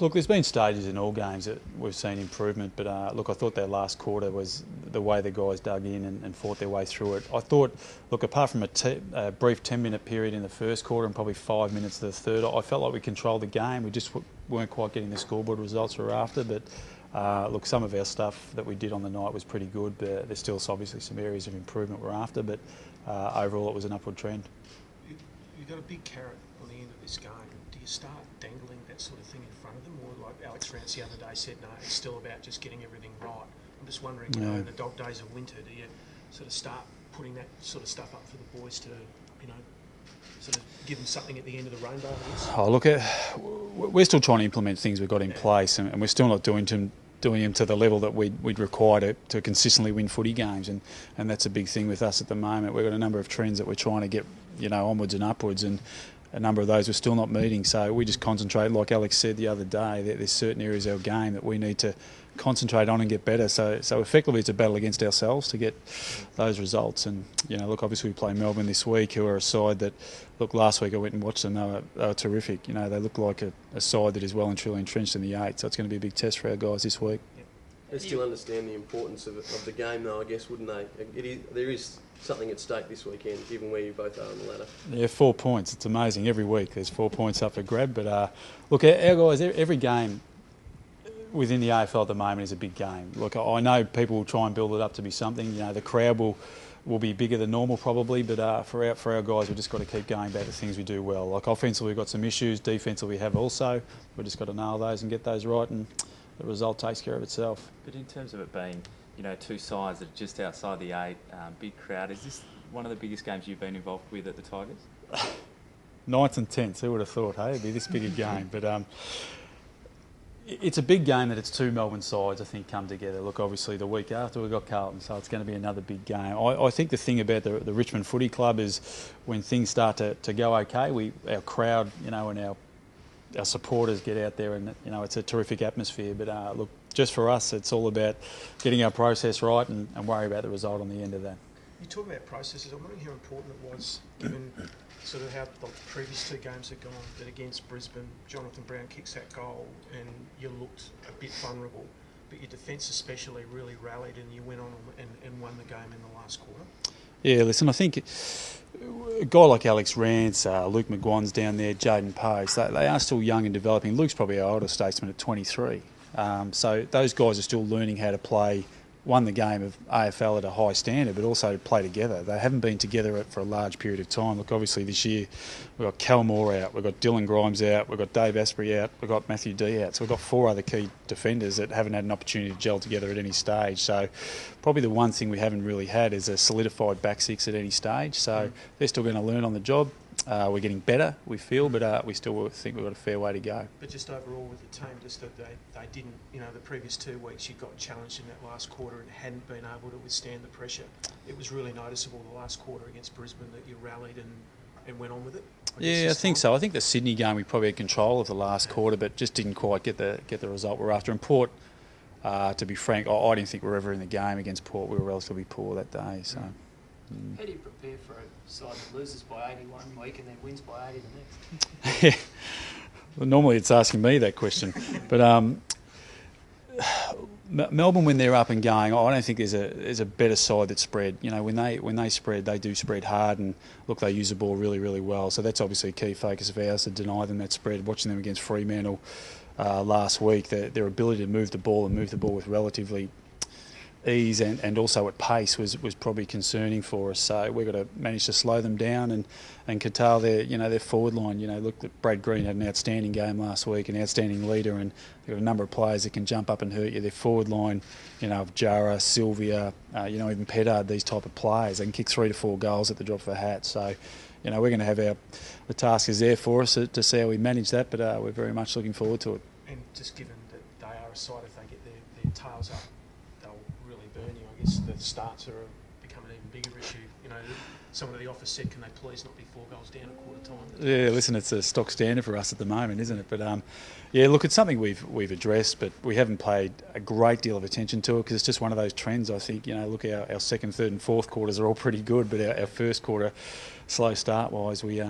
Look, there's been stages in all games that we've seen improvement, but look, I thought that last quarter was the way the guys dug in and fought their way through it. I thought, look, apart from a brief 10-minute period in the first quarter and probably 5 minutes of the third, I felt like we controlled the game. We just weren't quite getting the scoreboard results we were after, but look, some of our stuff that we did on the night was pretty good, but there's still obviously some areas of improvement we're after, but overall it was an upward trend. You've got a big carrot on the end of this game. Do you start dangling that sort of thing in front of them, or like Alex Rance the other day said, no, it's still about just getting everything right? I'm just wondering, you know, in the dog days of winter, do you sort of start putting that sort of stuff up for the boys to, you know, sort of give them something at the end of the rainbow? Oh, look, we're still trying to implement things we've got in place, and we're still not doing them to the level that we'd require to consistently win footy games, and that's a big thing with us at the moment. We've got a number of trends that we're trying to get, you know, onwards and upwards, and a number of those we're still not meeting. So we just concentrate, like Alex said the other day, that there's certain areas of our game that we need to concentrate on and get better. So effectively it's a battle against ourselves to get those results. And, you know, look, obviously we play Melbourne this week, who are a side that, look, last week I went and watched them, they were terrific. You know, they look like a side that is well and truly entrenched in the 8, so it's going to be a big test for our guys this week. They still understand the importance of the game, though, I guess, wouldn't they? There is something at stake this weekend, given where you both are on the ladder. Yeah, 4 points. It's amazing. Every week there's 4 points up for grab. But look, our guys, every game within the AFL at the moment is a big game. Look, I know people will try and build it up to be something. You know, the crowd will be bigger than normal probably, but for our guys, we've just got to keep going back to things we do well. Like offensively, we've got some issues. Defensively, we have also. We've just got to nail those and get those right, and the result takes care of itself. But in terms of it being, you know, two sides that are just outside the 8, big crowd, is this one of the biggest games you've been involved with at the Tigers? 9th and 10th, who would have thought, hey, it'd be this big a game. But it's a big game that it's two Melbourne sides, I think, come together. Look, obviously the week after we've got Carlton, so it's going to be another big game. I think the thing about the Richmond Footy Club is when things start to go okay, our crowd, you know, and our supporters get out there, and, you know, it's a terrific atmosphere. But look, just for us, it's all about getting our process right and worry about the result on the end of that. You talk about processes. I'm wondering how important it was, given sort of how the previous 2 games had gone, that against Brisbane, Jonathan Brown kicks that goal and you looked a bit vulnerable, but your defence especially really rallied and you went on and won the game in the last quarter. Yeah, listen, I think a guy like Alex Rance, Luke McGuan's down there, Jaden Post, they are still young and developing. Luke's probably our older statesman at 23. So those guys are still learning how to play, the game of AFL at a high standard, but also to play together. They haven't been together for a large period of time. Look, obviously this year we've got Cal Moore out, we've got Dylan Grimes out, we've got Dave Asprey out, we've got Matthew D out. So we've got 4 other key defenders that haven't had an opportunity to gel together at any stage. So probably the one thing we haven't really had is a solidified back 6 at any stage. So they're still going to learn on the job. We're getting better, we feel, but we still think we've got a fair way to go. But just overall with the team, just that they didn't, you know, the previous 2 weeks you got challenged in that last quarter and hadn't been able to withstand the pressure. It was really noticeable the last quarter against Brisbane that you rallied and went on with it. I think so. I think the Sydney game we probably had control of the last quarter, but just didn't quite get the result we're after. And Port, to be frank, I didn't think we were ever in the game against Port. We were relatively poor that day. So. How do you prepare for a side that loses by 80 one week and then wins by 80 the next? Yeah. Well, normally it's asking me that question, but Melbourne, when they're up and going, I don't think there's a better side that spread. You know, when they spread, they do spread hard, and look, they use the ball really, really well. So that's obviously a key focus of ours, to deny them that spread. Watching them against Fremantle last week, their ability to move the ball with relatively ease and also at pace was probably concerning for us. So we've got to manage to slow them down and curtail their forward line. You know, look, Brad Green had an outstanding game last week, an outstanding leader, and they've got a number of players that can jump up and hurt you. Their forward line, you know, of Jara, Sylvia, you know, even Pettard, these type of players, they can kick 3 to 4 goals at the drop of a hat. So, you know, we're going to have the task is there for us to see how we manage that, but we're very much looking forward to it. And just given that they are a side, if they get their tails up, they'll really burn you. I guess the starts are becoming an even bigger issue. You know, someone at the office said, can they please not be 4 goals down at quarter time? Yeah, listen, it's a stock standard for us at the moment, isn't it? But yeah, look, it's something we've addressed, but we haven't paid a great deal of attention to it because it's just one of those trends. I think, you know, look, our second, third, and fourth quarters are all pretty good, but our first quarter, slow start wise, we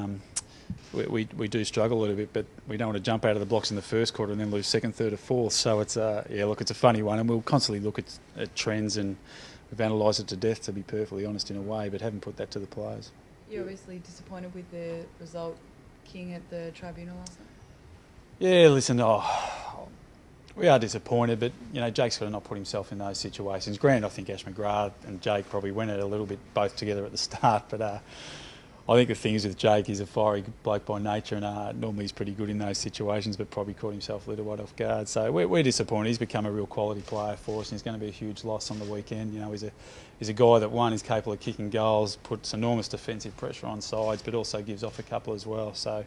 we do struggle a little bit, but we don't want to jump out of the blocks in the first quarter and then lose second, third or fourth. So it's it's a funny one, and we'll constantly look at trends, and we've analysed it to death, to be perfectly honest, in a way, but haven't put that to the players. You're obviously disappointed with the result, King, at the Tribunal last night? Yeah, listen, we are disappointed, but Jake's got to not put himself in those situations. Granted, I think Ash McGrath and Jake probably went at it a little bit both together at the start, but I think the thing is with Jake, he's a fiery bloke by nature, and normally he's pretty good in those situations, but probably caught himself a little bit off guard. So we're disappointed. He's become a real quality player for us, and he's going to be a huge loss on the weekend. He's a guy that, one, is capable of kicking goals, puts enormous defensive pressure on sides, but also gives off a couple as well. So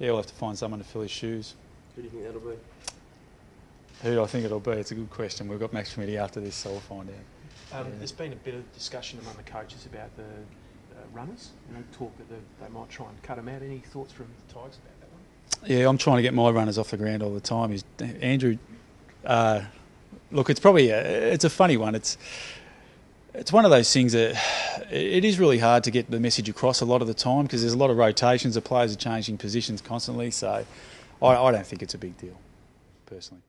we'll have to find someone to fill his shoes. Who do you think that'll be? Who do I think it'll be? It's a good question. We've got match committee after this, so we'll find out. There's been a bit of discussion among the coaches about the runners. Talk that they might try and cut them out. Any thoughts from the Tigers about that one? Yeah, I'm trying to get my runners off the ground all the time. Andrew, look, it's probably it's a funny one. It's one of those things that it is really hard to get the message across a lot of the time, because there's a lot of rotations. The players are changing positions constantly, so I don't think it's a big deal, personally.